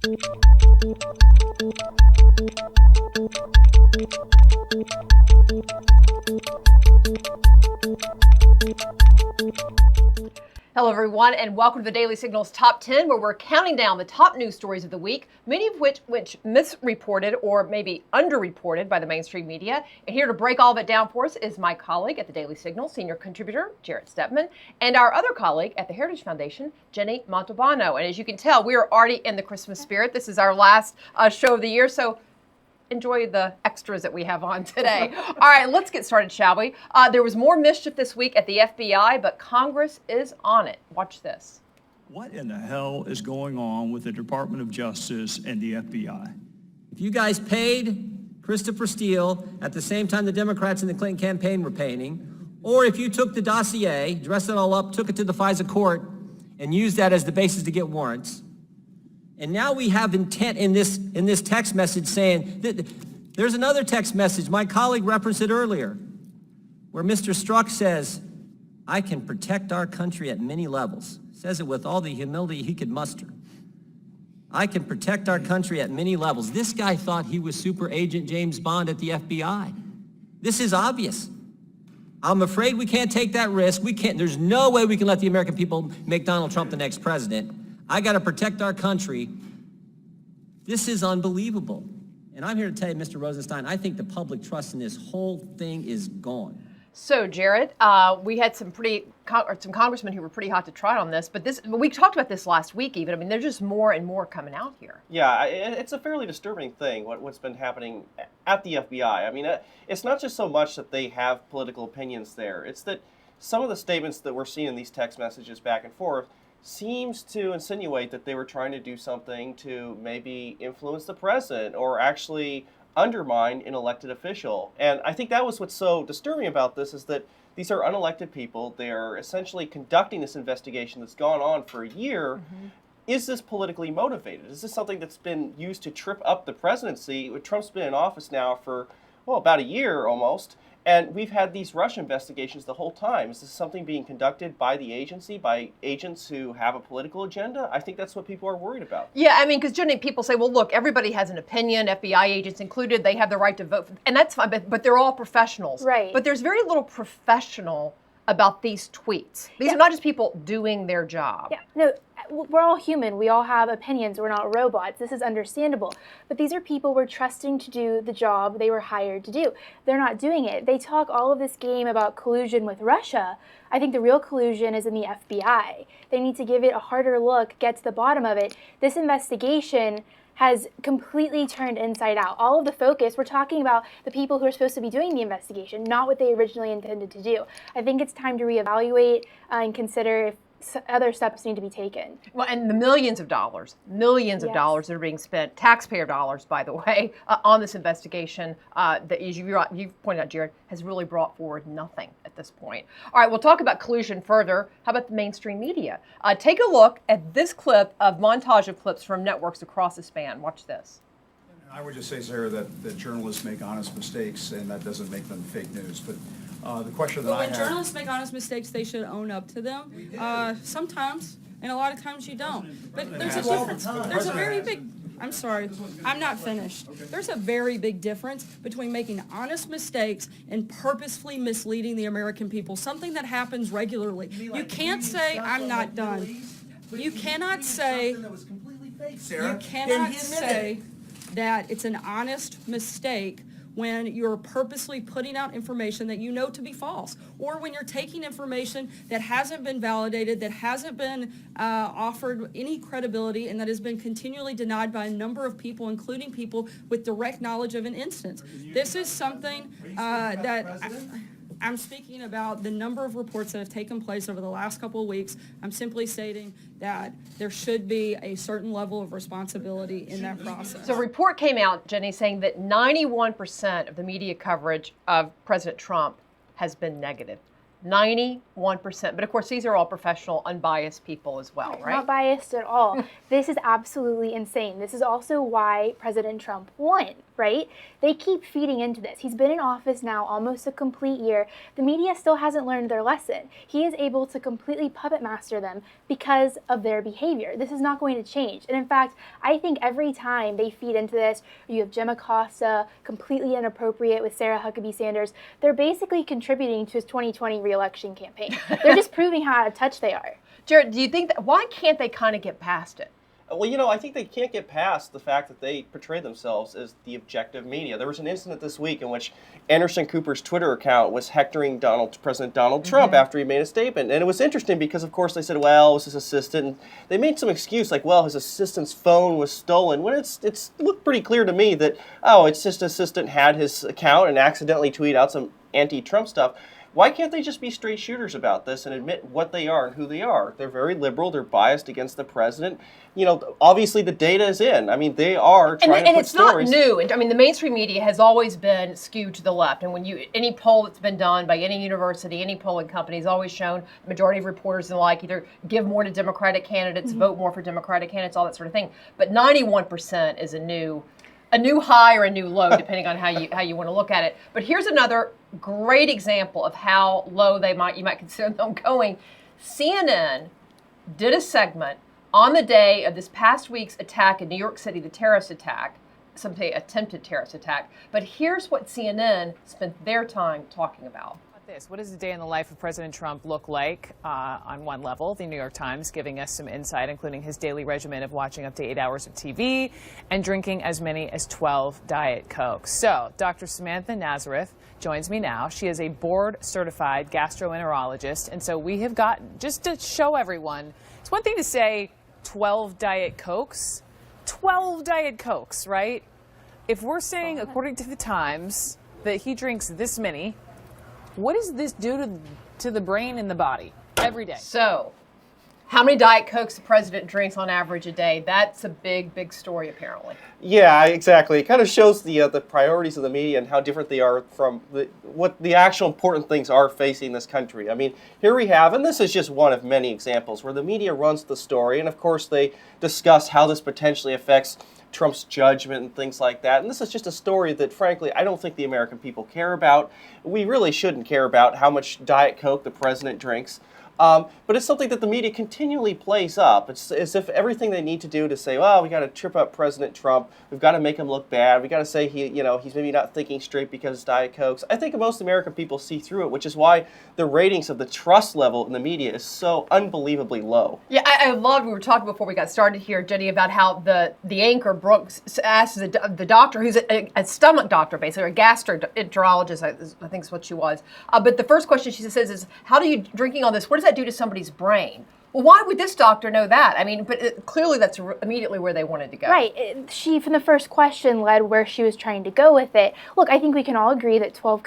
Hello, everyone, and welcome to the Daily Signal's Top 10, where we're counting down the top news stories of the week, many of which misreported or maybe underreported by the mainstream media. And here to break all of it down for us is my colleague at the Daily Signal, senior contributor Jarrett Stepman, and our other colleague at the Heritage Foundation, Jenny Montalbano. And as you can tell, we are already in the Christmas spirit. This is our last show of the year, so enjoy the extras that we have on today. All right, let's get started, shall we? There was more mischief this week at the FBI, but Congress is on it. Watch this. What in the hell is going on with the Department of Justice and the FBI? If you guys paid Christopher Steele at the same time the Democrats in the Clinton campaign were paying, or if you took the dossier, dressed it all up, took it to the FISA court, and used that as the basis to get warrants, and now we have intent in this text message saying, there's another text message, my colleague referenced it earlier, where Mr. Strzok says, I can protect our country at many levels. Says it with all the humility he could muster. I can protect our country at many levels. This guy thought he was Super Agent James Bond at the FBI. This is obvious. I'm afraid we can't take that risk. There's no way we can let the American people make Donald Trump the next president. I got to protect our country. This is unbelievable. And I'm here to tell you, Mr. Rosenstein, I think the public trust in this whole thing is gone. So, Jared, we had some congressmen who were pretty hot to trot on this, but we talked about this last week even. I mean, there's just more and more coming out here. Yeah, it's a fairly disturbing thing, what's been happening at the FBI. I mean, it's not just so much that they have political opinions there. It's that some of the statements that we're seeing in these text messages back and forth seems to insinuate that they were trying to do something to maybe influence the president or actually undermine an elected official. And I think that was what's so disturbing about this, is that these are unelected people. They are essentially conducting this investigation that's gone on for a year. Mm-hmm. Is this politically motivated? Is this something that's been used to trip up the presidency? Trump's been in office now for, about a year almost. And we've had these Russia investigations the whole time. Is this something being conducted by the agency, by agents who have a political agenda? I think that's what people are worried about. Yeah, I mean, because generally people say, well, look, everybody has an opinion, FBI agents included, they have the right to vote. And that's fine, but they're all professionals. Right. But there's very little professional about these tweets. These are not just people doing their job. Yeah, no, we're all human. We all have opinions. We're not robots. This is understandable. But these are people we're trusting to do the job they were hired to do. They're not doing it. They talk all of this game about collusion with Russia. I think the real collusion is in the FBI. They need to give it a harder look, get to the bottom of it. This investigation has completely turned inside out. All of the focus, we're talking about the people who are supposed to be doing the investigation, not what they originally intended to do. I think it's time to reevaluate and consider if other steps need to be taken. Well, and the millions of dollars of dollars that are being spent, taxpayer dollars, by the way, on this investigation that, as you've pointed out, Jared, has really brought forward nothing at this point. All right, we'll talk about collusion further. How about the mainstream media? Take a look at this clip of montage of clips from networks across the span. Watch this. I would just say, Sarah, that journalists make honest mistakes, and that doesn't make them fake news. But the question that I have... When journalists make honest mistakes, they should own up to them. Sometimes, and a lot of times you don't. But there's a difference. There's a very big... I'm sorry, I'm not finished. There's a very big difference between making honest mistakes and purposefully misleading the American people, something that happens regularly. You can't say, I'm not done. You cannot say... You cannot say that it's an honest mistake when you're purposely putting out information that you know to be false, or when you're taking information that hasn't been validated, that hasn't been offered any credibility, and that has been continually denied by a number of people, including people with direct knowledge of an instance. This is something that... I'm speaking about the number of reports that have taken place over the last couple of weeks. I'm simply stating that there should be a certain level of responsibility in that process. So a report came out, Jenny, saying that 91% of the media coverage of President Trump has been negative. 91%. But of course, these are all professional, unbiased people as well, right? Not biased at all. This is absolutely insane. This is also why President Trump won, right? They keep feeding into this. He's been in office now almost a complete year. The media still hasn't learned their lesson. He is able to completely puppet master them because of their behavior. This is not going to change. And in fact, I think every time they feed into this, you have Jim Acosta, completely inappropriate with Sarah Huckabee Sanders, they're basically contributing to his 2020 re-election campaign. They're just proving how out of touch they are. Jared, do you think that, why can't they kind of get past it? Well, I think they can't get past the fact that they portray themselves as the objective media. There was an incident this week in which Anderson Cooper's Twitter account was hectoring President Donald Trump after he made a statement. And it was interesting because, of course, they said, well, it was his assistant. And they made some excuse like, well, his assistant's phone was stolen. When it's looked pretty clear to me that, oh, it's just assistant had his account and accidentally tweeted out some anti-Trump stuff. Why can't they just be straight shooters about this and admit what they are and who they are? They're very liberal. They're biased against the president. Obviously the data is in. I mean, they are trying to put stories. And it's not new. I mean, the mainstream media has always been skewed to the left. And when any poll that's been done by any university, any polling company has always shown the majority of reporters and the like either give more to Democratic candidates, vote more for Democratic candidates, all that sort of thing. But 91% is a new high or a new low, depending on how you want to look at it. But here's another great example of how low you might consider them going. CNN did a segment on the day of this past week's attack in New York City, the terrorist attack, some say attempted terrorist attack. But here's what CNN spent their time talking about. What does a day in the life of President Trump look like? On one level, the New York Times giving us some insight, including his daily regimen of watching up to 8 hours of TV and drinking as many as 12 Diet Cokes. So, Dr. Samantha Nazareth joins me now. She is a board-certified gastroenterologist, and so we have got, just to show everyone, it's one thing to say 12 Diet Cokes, 12 Diet Cokes, right? If we're saying, according to the Times, that he drinks this many, what does this do to the brain and the body every day? So, how many Diet Cokes the president drinks on average a day? That's a big, big story, apparently. Yeah, exactly. It kind of shows the priorities of the media and how different they are from what the actual important things are facing this country. I mean, here we have, and this is just one of many examples, where the media runs the story, and of course they discuss how this potentially affects Trump's judgment and things like that. And this is just a story that, frankly, I don't think the American people care about. We really shouldn't care about how much Diet Coke the president drinks. But it's something that the media continually plays up. It's as if everything they need to do to say, well, we got to trip up President Trump. We've got to make him look bad. We got to say he's maybe not thinking straight because it's Diet Cokes. I think most American people see through it, which is why the ratings of the trust level in the media is so unbelievably low. Yeah, I loved, we were talking before we got started here, Jenny, about how the anchor Brooks asked the doctor, who's a stomach doctor, basically, or a gastroenterologist, I think is what she was. But the first question she says is, how do you drinking all this, what does that do to somebody's brain? Well, why would this doctor know that? I mean, but clearly that's immediately where they wanted to go. Right. She, from the first question, led where she was trying to go with it. Look, I think we can all agree that 12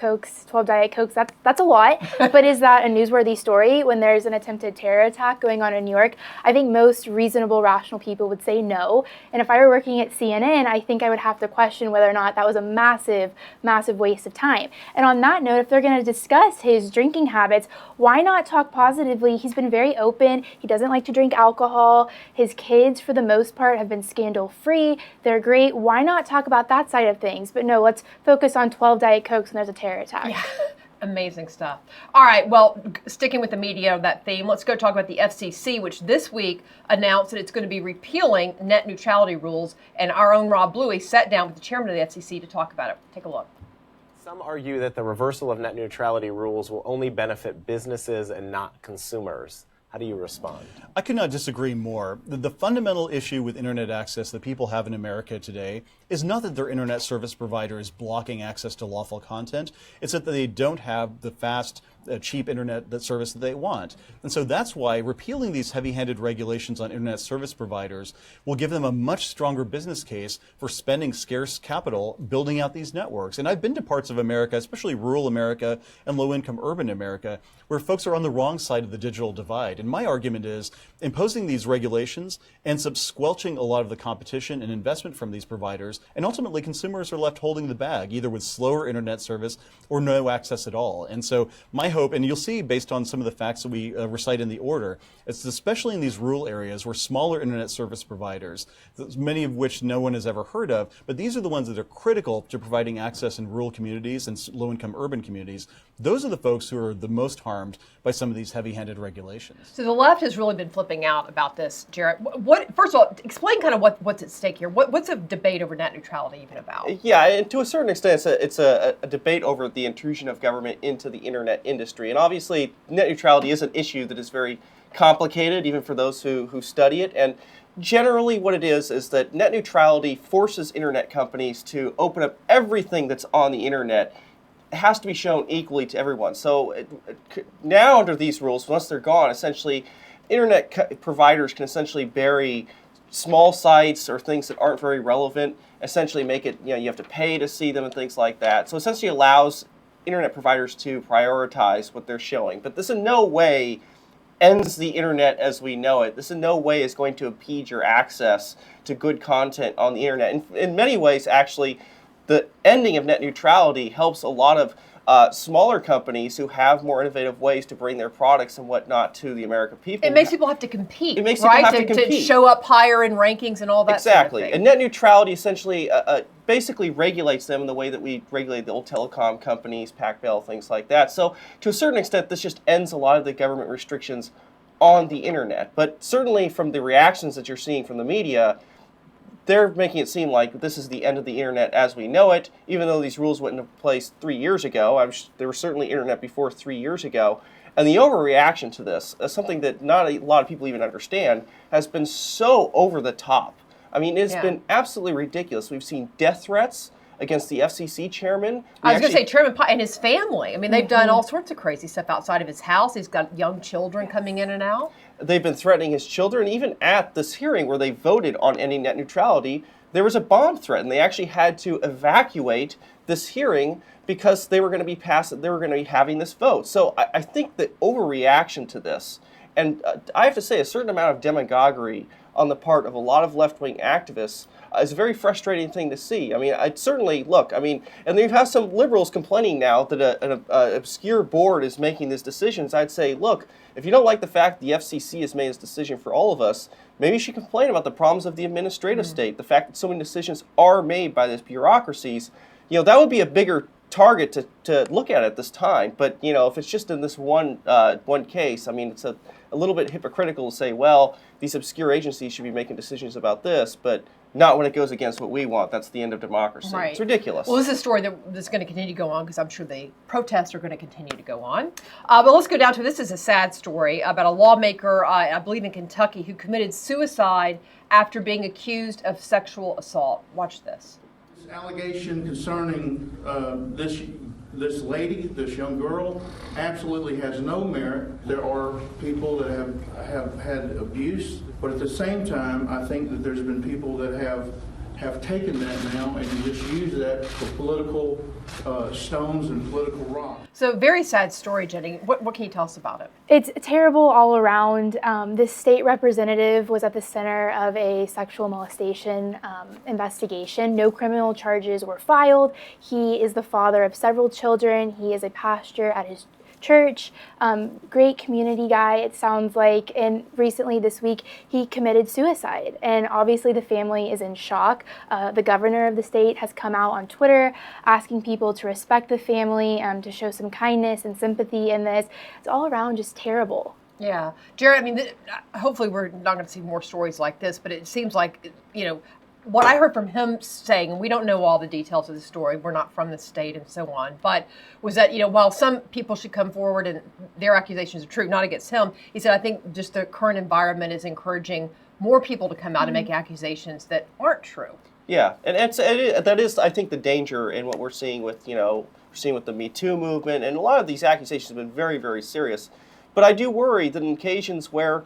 Diet Cokes, that's a lot. But is that a newsworthy story when there's an attempted terror attack going on in New York? I think most reasonable, rational people would say no. And if I were working at CNN, I think I would have to question whether or not that was a massive, massive waste of time. And on that note, if they're going to discuss his drinking habits, why not talk positively? He's been very open. He doesn't like to drink alcohol. His kids, for the most part, have been scandal-free. They're great. Why not talk about that side of things? But no, let's focus on 12 Diet Cokes when there's a terror attack. Yeah. Amazing stuff. All right, well, sticking with the media, that theme, let's go talk about the FCC, which this week announced that it's going to be repealing net neutrality rules. And our own Rob Bluey sat down with the chairman of the FCC to talk about it. Take a look. Some argue that the reversal of net neutrality rules will only benefit businesses and not consumers. How do you respond? I could not disagree more. The fundamental issue with internet access that people have in America today is not that their internet service provider is blocking access to lawful content. It's that they don't have the fast, cheap internet service that they want. And so that's why repealing these heavy-handed regulations on internet service providers will give them a much stronger business case for spending scarce capital building out these networks. And I've been to parts of America, especially rural America and low-income urban America, where folks are on the wrong side of the digital divide. And my argument is imposing these regulations ends up squelching a lot of the competition and investment from these providers, and ultimately consumers are left holding the bag, either with slower internet service or no access at all. And so my hope, and you'll see based on some of the facts that we recite in the order, it's especially in these rural areas where smaller internet service providers, many of which no one has ever heard of, but these are the ones that are critical to providing access in rural communities and low-income urban communities. Those are the folks who are the most harmed by some of these heavy-handed regulations. So the left has really been flipping out about this, Jarrett. First of all, explain kind of what's at stake here. What's a debate over net neutrality even about? Yeah, and to a certain extent, it's a debate over the intrusion of government into the internet industry. And obviously, net neutrality is an issue that is very complicated, even for those who study it. And generally what it is that net neutrality forces internet companies to open up everything that's on the internet. It has to be shown equally to everyone. So now under these rules, once they're gone, essentially, internet providers can essentially bury small sites or things that aren't very relevant, essentially make it, you have to pay to see them and things like that. So essentially allows internet providers to prioritize what they're showing. But this in no way ends the internet as we know it. This in no way is going to impede your access to good content on the internet. And in many ways, actually, the ending of net neutrality helps a lot of smaller companies who have more innovative ways to bring their products and whatnot to the American people. It makes people have to compete. It makes people have to compete. To show up higher in rankings and all that Exactly. sort of thing. And net neutrality essentially basically regulates them in the way that we regulate the old telecom companies, PacBell, things like that. So to a certain extent, this just ends a lot of the government restrictions on the internet. But certainly from the reactions that you're seeing from the media, they're making it seem like this is the end of the internet as we know it, even though these rules went into place 3 years ago. There was certainly internet before 3 years ago. And the overreaction to this, something that not a lot of people even understand, has been so over the top. I mean, it's been absolutely ridiculous. We've seen death threats against the FCC chairman. I was going to say Chairman and his family. I mean, they've done all sorts of crazy stuff outside of his house. He's got young children coming in and out. They've been threatening his children. Even at this hearing where they voted on ending net neutrality, there was a bomb threat, and they actually had to evacuate this hearing because they were going to be having this vote. So I think the overreaction to this, and I have to say a certain amount of demagoguery on the part of a lot of left-wing activists is a very frustrating thing to see. I mean, I'd certainly look. I mean, and you have some liberals complaining now that an obscure board is making these decisions. I'd say, look, if you don't like the fact the FCC has made this decision for all of us, maybe you should complain about the problems of the administrative state, the fact that so many decisions are made by these bureaucracies. That would be a bigger target to look at this time. But if it's just in this one case, I mean, it's a little bit hypocritical to say, well, these obscure agencies should be making decisions about this, but not when it goes against what we want. That's the end of democracy. Right. It's ridiculous. Well, this is a story that's going to continue to go on because I'm sure the protests are going to continue to go on. But let's go down to, this is a sad story about a lawmaker, I believe in Kentucky, who committed suicide after being accused of sexual assault. Watch this. This allegation concerning this lady, this young girl, absolutely has no merit. There are people that have had abuse, but at the same time, I think that there's been people that have taken that now and just use that for political stones and political rocks. So very sad story, Jenny. What can you tell us about it? It's terrible all around. This state representative was at the center of a sexual molestation investigation. No criminal charges were filed. He is the father of several children. He is a pastor at his church, great community guy, it sounds like, and recently this week he committed suicide, and obviously the family is in shock. The governor of the state has come out on Twitter asking people to respect the family, to show some kindness and sympathy in this. It's all around just terrible. Yeah. Jared, I mean, hopefully we're not going to see more stories like this, but it seems like, what I heard from him saying, and we don't know all the details of the story, we're not from the state and so on, but was that, while some people should come forward and their accusations are true, not against him, he said, I think just the current environment is encouraging more people to come out and make accusations that aren't true. Yeah, and that is, I think, the danger in what we're seeing with, with the Me Too movement, and a lot of these accusations have been very, very serious. But I do worry that in occasions where,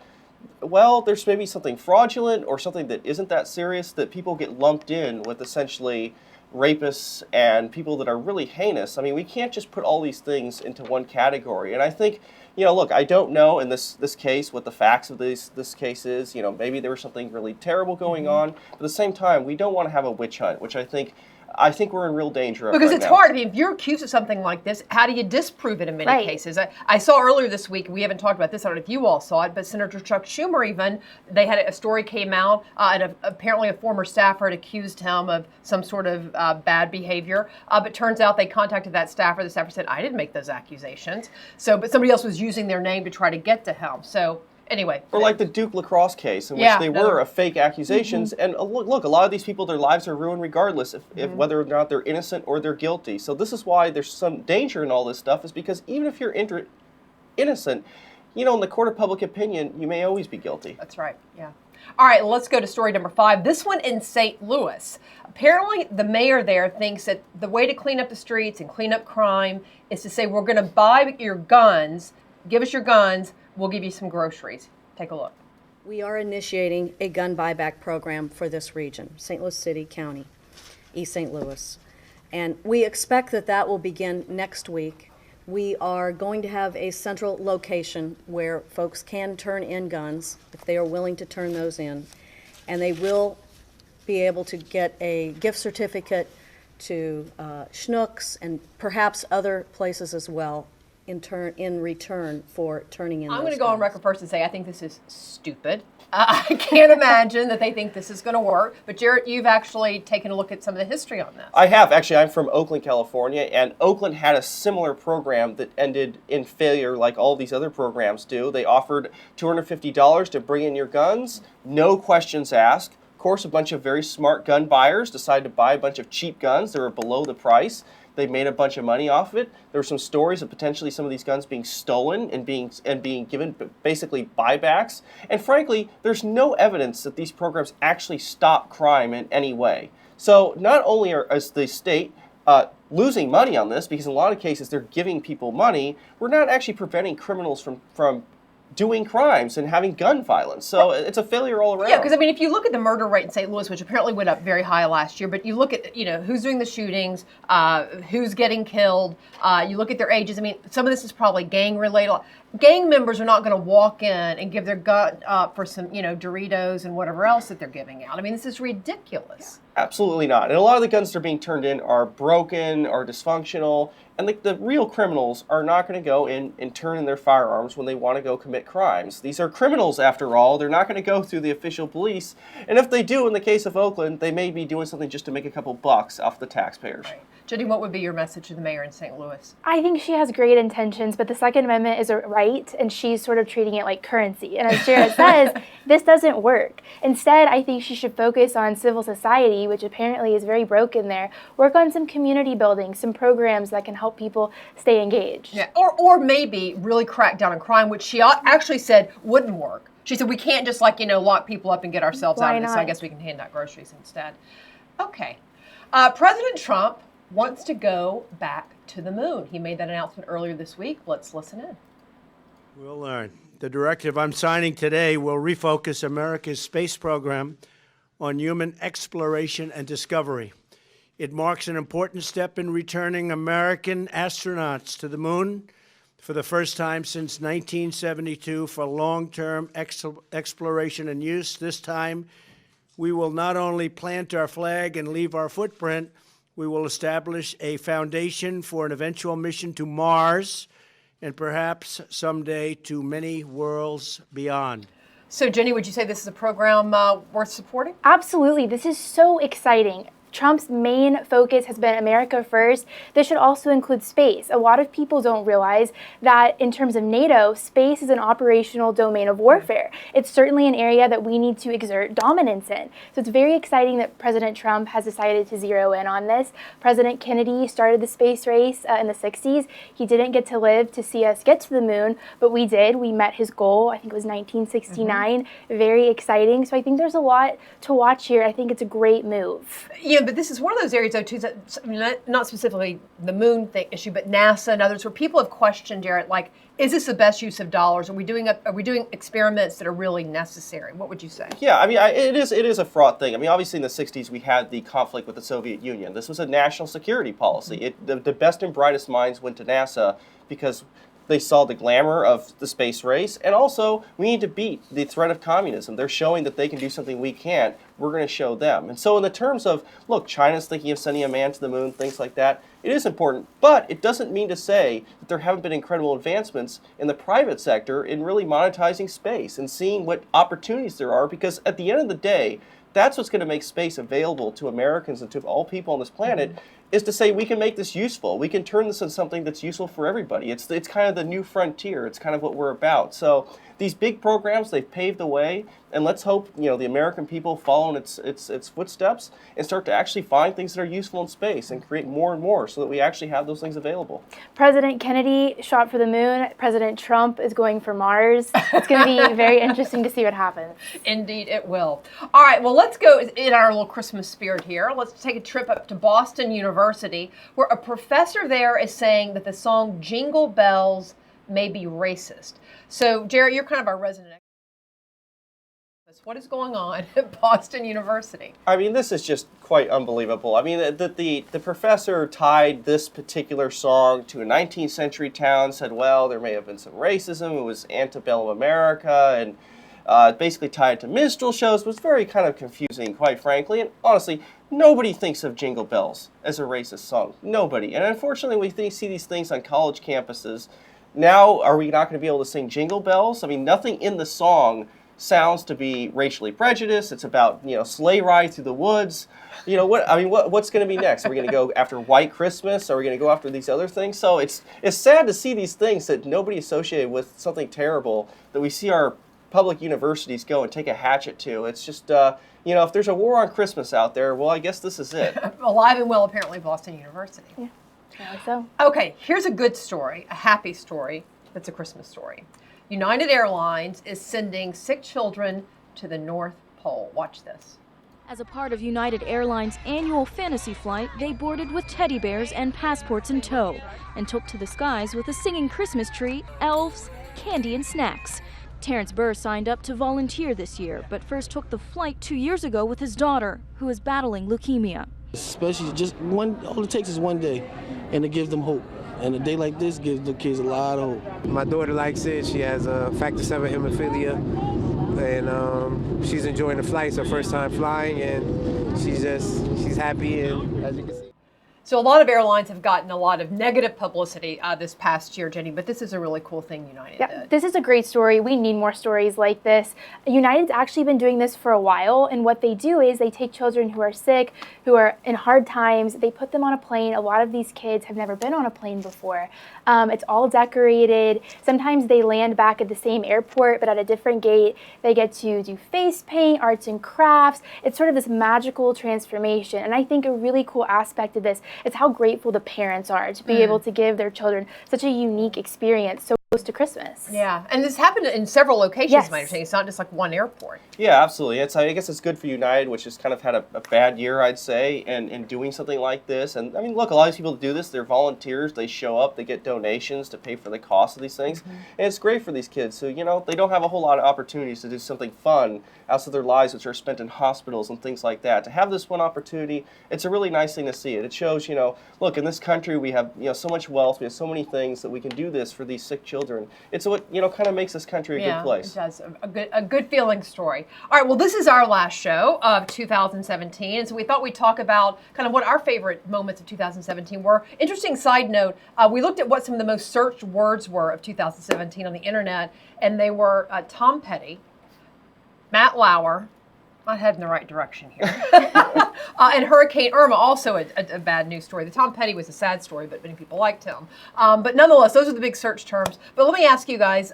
well, there's maybe something fraudulent or something that isn't that serious, that people get lumped in with essentially rapists and people that are really heinous. I mean, we can't just put all these things into one category. And I think, look, I don't know in this case what the facts of this case is. Maybe there was something really terrible going on. But at the same time, we don't want to have a witch hunt, which I think I think we're in real danger of because right it's now. hard. I mean, if you're accused of something like this, how do you disprove it in many cases? I saw earlier this week, we haven't talked about this, I don't know if you all saw it, but Senator Chuck Schumer even, they had a story came out, and apparently a former staffer had accused him of some sort of bad behavior, but turns out they contacted that staffer. The staffer said, I didn't make those accusations. So, but somebody else was using their name to try to get to him. So anyway. Or like the Duke lacrosse case in which they were fake accusations. And look, a lot of these people, their lives are ruined regardless if whether or not they're innocent or they're guilty. So this is why there's some danger in all this stuff, is because even if you're innocent, you know, in the court of public opinion, you may always be guilty. That's right, yeah. All right, let's go to story number 5. This one in St. Louis. Apparently, the mayor there thinks that the way to clean up the streets and clean up crime is to say, we're going to buy your guns, give us your guns, we'll give you some groceries. Take a look. We are initiating a gun buyback program for this region, St. Louis City, County, East St. Louis. And we expect that that will begin next week. We are going to have a central location where folks can turn in guns if they are willing to turn those in. And they will be able to get a gift certificate to Schnucks and perhaps other places as well in return for turning in I'm those going to go guns. on record first and say I think this is stupid. I can't imagine that they think this is going to work. But Jarrett, you've actually taken a look at some of the history on this. I have. Actually, I'm from Oakland, California, and Oakland had a similar program that ended in failure like all these other programs do. They offered $250 to bring in your guns, no questions asked. Of course, a bunch of very smart gun buyers decided to buy a bunch of cheap guns that were below the price. They made a bunch of money off of it. There were some stories of potentially some of these guns being stolen and being given basically buybacks. And frankly, there's no evidence that these programs actually stop crime in any way. So not only is the state losing money on this, because in a lot of cases they're giving people money, we're not actually preventing criminals from doing crimes and having gun violence. So it's a failure all around. Yeah, because I mean, if you look at the murder rate in St. Louis, which apparently went up very high last year, but you look at, who's doing the shootings, who's getting killed, you look at their ages. I mean, some of this is probably gang related. Gang members are not going to walk in and give their gun up for some, Doritos and whatever else that they're giving out. I mean, this is ridiculous. Absolutely not. And a lot of the guns that are being turned in are broken or dysfunctional. And the real criminals are not going to go in and turn in their firearms when they want to go commit crimes. These are criminals, after all. They're not going to go through the official police. And if they do, in the case of Oakland, they may be doing something just to make a couple bucks off the taxpayers. Right. Jenny, what would be your message to the mayor in St. Louis? I think she has great intentions, but the Second Amendment is a right, and she's sort of treating it like currency. And as Jared says, this doesn't work. Instead, I think she should focus on civil society, which apparently is very broken there. Work on some community building, some programs that can help people stay engaged. Yeah, or maybe really crack down on crime, which she actually said wouldn't work. She said we can't just lock people up and get ourselves out of this. So I guess we can hand out groceries instead. Okay. President Trump wants to go back to the moon. He made that announcement earlier this week. Let's listen in. We'll learn. The directive I'm signing today will refocus America's space program on human exploration and discovery. It marks an important step in returning American astronauts to the moon for the first time since 1972 for long-term exploration and use. This time, we will not only plant our flag and leave our footprint, we will establish a foundation for an eventual mission to Mars and perhaps someday to many worlds beyond. So, Jenny, would you say this is a program worth supporting? Absolutely. This is so exciting. Trump's main focus has been America first. This should also include space. A lot of people don't realize that in terms of NATO, space is an operational domain of warfare. It's certainly an area that we need to exert dominance in. So it's very exciting that President Trump has decided to zero in on this. President Kennedy started the space race in the 60s. He didn't get to live to see us get to the moon, but we did. We met his goal. I think it was 1969. Very exciting. So I think there's a lot to watch here. I think it's a great move. Yeah, but this is one of those areas, though, too, that, not specifically the moon issue, but NASA and others, where people have questioned, Jarrett, is this the best use of dollars? Are we doing experiments that are really necessary? What would you say? Yeah, I mean, it is a fraught thing. I mean, obviously in the 60s we had the conflict with the Soviet Union. This was a national security policy. The best and brightest minds went to NASA because They saw the glamour of the space race, and also we need to beat the threat of communism. They're showing that they can do something we can't. We're going to show them. And so in the terms of, look, China's thinking of sending a man to the moon, things like that, it is important, but it doesn't mean to say that there haven't been incredible advancements in the private sector in really monetizing space and seeing what opportunities there are, because at the end of the day, that's what's going to make space available to Americans and to all people on this planet, is to say we can make this useful. We can turn this into something that's useful for everybody. It's kind of the new frontier. It's kind of what we're about. So these big programs, they've paved the way, and let's hope the American people follow in its footsteps and start to actually find things that are useful in space and create more and more so that we actually have those things available. President Kennedy shot for the moon. President Trump is going for Mars. It's going to be very interesting to see what happens. Indeed, it will. All right, well, let's go in our little Christmas spirit here. Let's take a trip up to Boston University, where a professor there is saying that the song Jingle Bells may be racist. So, Jerry, you're kind of our resident expert. What is going on at Boston University? I mean, this is just quite unbelievable. I mean, the professor tied this particular song to a 19th century town, said, well, there may have been some racism, it was antebellum America, and basically tied it to minstrel shows. It was very kind of confusing, quite frankly, and honestly, nobody thinks of Jingle Bells as a racist song. Nobody. And unfortunately, we see these things on college campuses. Now, are we not going to be able to sing Jingle Bells? I mean, nothing in the song sounds to be racially prejudiced. It's about, sleigh ride through the woods. What's going to be next? Are we going to go after White Christmas? Are we going to go after these other things? So it's sad to see these things that nobody associated with something terrible that we see our public universities go and take a hatchet to. It's just, if there's a war on Christmas out there, well, I guess this is it. Alive and well, apparently, Boston University. Yeah. So. Okay, here's a good story, a happy story that's a Christmas story. United Airlines is sending sick children to the North Pole. Watch this. As a part of United Airlines' annual fantasy flight, they boarded with teddy bears and passports in tow and took to the skies with a singing Christmas tree, elves, candy, and snacks. Terrence Burr signed up to volunteer this year, but first took the flight 2 years ago with his daughter, who is battling leukemia. Especially just all it takes is one day, and it gives them hope. And a day like this gives the kids a lot of hope. My daughter likes it. She has a factor 7 hemophilia, and she's enjoying the flight. It's her first time flying, and she's happy, and as you can see. So a lot of airlines have gotten a lot of negative publicity this past year, Jenny, but this is a really cool thing United did. This is a great story. We need more stories like this. United's actually been doing this for a while, and what they do is they take children who are sick, who are in hard times, they put them on a plane. A lot of these kids have never been on a plane before. It's all decorated. Sometimes they land back at the same airport, but at a different gate. They get to do face paint, arts and crafts. It's sort of this magical transformation, and I think a really cool aspect of this is how grateful the parents are to be able to give their children such a unique experience so close to Christmas. Yeah, and this happened in several locations, yes. My understanding. It's not just like one airport. Yeah, absolutely. I guess it's good for United, which has kind of had a bad year, I'd say, in doing something like this. And I mean, look, a lot of people do this. They're volunteers. They show up. They get donations to pay for the cost of these things. And it's great for these kids who, they don't have a whole lot of opportunities to do something fun outside of their lives, which are spent in hospitals and things like that. To have this one opportunity, it's a really nice thing to see. It shows, look, in this country we have, so much wealth. We have so many things that we can do this for these sick children. It's what, kind of makes this country a good place. It does. A good feeling story. All right, well, this is our last show of 2017, and so we thought we'd talk about kind of what our favorite moments of 2017 were. Interesting side note, we looked at what some of the most searched words were of 2017 on the internet, and they were Tom Petty, Matt Lauer, I'm heading in the right direction here. And Hurricane Irma, also a bad news story. The Tom Petty was a sad story, but many people liked him. But nonetheless, those are the big search terms. But let me ask you guys,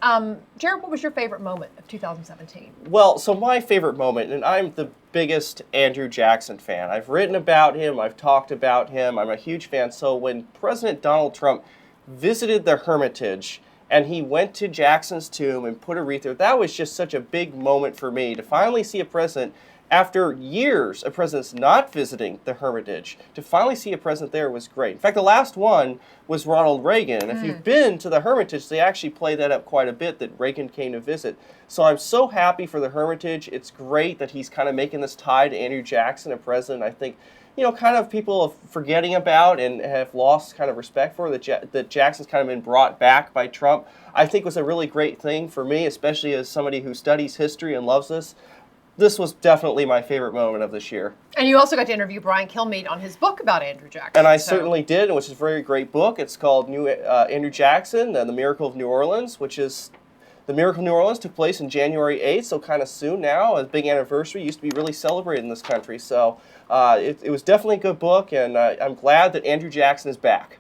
Jared, what was your favorite moment of 2017? Well, so my favorite moment, and I'm the biggest Andrew Jackson fan. I've written about him. I've talked about him. I'm a huge fan. So when President Donald Trump visited the Hermitage, and he went to Jackson's tomb and put a wreath there, that was just such a big moment for me to finally see a president after years of presidents not visiting the Hermitage, to finally see a president there was great. In fact, the last one was Ronald Reagan. And if you've been to the Hermitage, they actually play that up quite a bit, that Reagan came to visit. So I'm so happy for the Hermitage. It's great that he's kind of making this tie to Andrew Jackson, a president I think, you know, kind of people are forgetting about and have lost kind of respect for, that Jackson's kind of been brought back by Trump. I think was a really great thing for me, especially as somebody who studies history and loves this. This was definitely my favorite moment of this year. And you also got to interview Brian Kilmeade on his book about Andrew Jackson. And I certainly did, which is a very great book. It's called Andrew Jackson and the Miracle of New Orleans, which is, the Miracle of New Orleans took place in January 8th, so kind of soon now, a big anniversary. It used to be really celebrated in this country. So it was definitely a good book, and I'm glad that Andrew Jackson is back.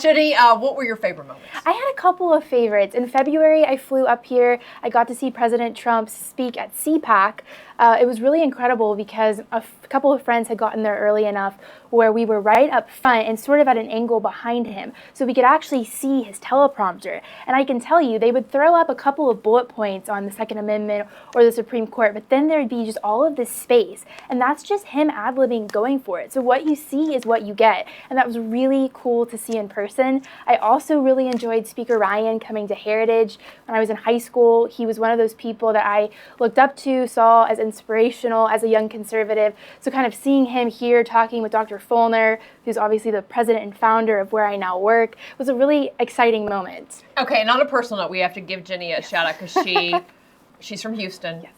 Jenny, what were your favorite moments? I had a couple of favorites. In February, I flew up here. I got to see President Trump speak at CPAC. It was really incredible because a couple of friends had gotten there early enough where we were right up front and sort of at an angle behind him, so we could actually see his teleprompter. And I can tell you, they would throw up a couple of bullet points on the Second Amendment or the Supreme Court, but then there'd be just all of this space. And that's just him ad-libbing, going for it. So what you see is what you get. And that was really cool to see in person. I also really enjoyed Speaker Ryan coming to Heritage. When I was in high school, he was one of those people that I looked up to, saw as inspirational as a young conservative. So kind of seeing him here talking with Dr. Follner, who's obviously the president and founder of where I now work, was a really exciting moment. Okay, and on a personal note, we have to give Jenny a shout out because she's from Houston. Yes.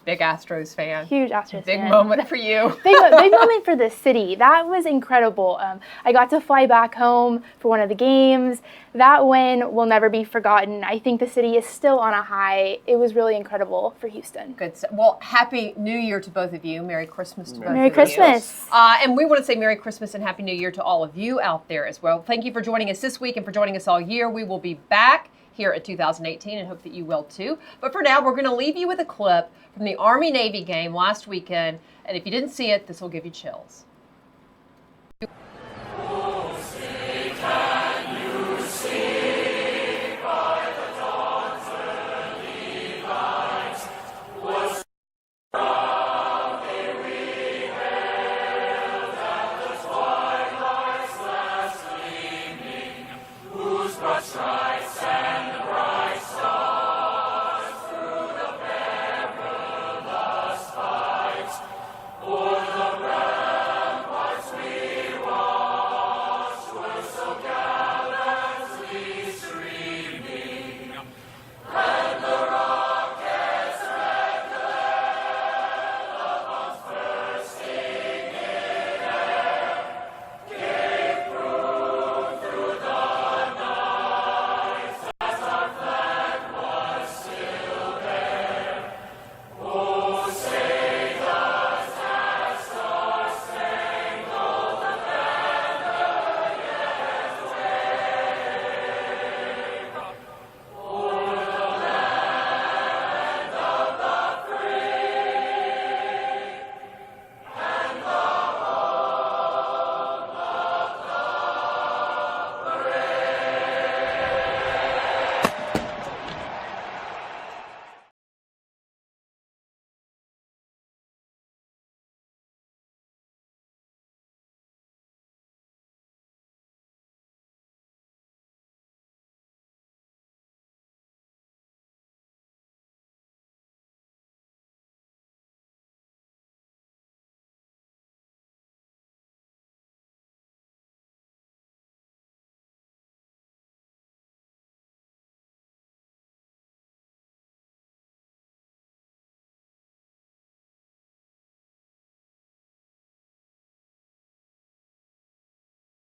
Big Astros fan. Huge Astros Big fan. moment for you. Big moment for the city. That was incredible. I got to fly back home for one of the games. That win will never be forgotten. I think the city is still on a high. It was really incredible for Houston. Good. Well, Happy New Year to both of you. Merry Christmas to both of you. Merry Christmas. And we want to say Merry Christmas and Happy New Year to all of you out there as well. Thank you for joining us this week and for joining us all year. We will be back here at 2018 and hope that you will too. But for now, we're going to leave you with a clip from the Army-Navy game last weekend. And if you didn't see it, this will give you chills.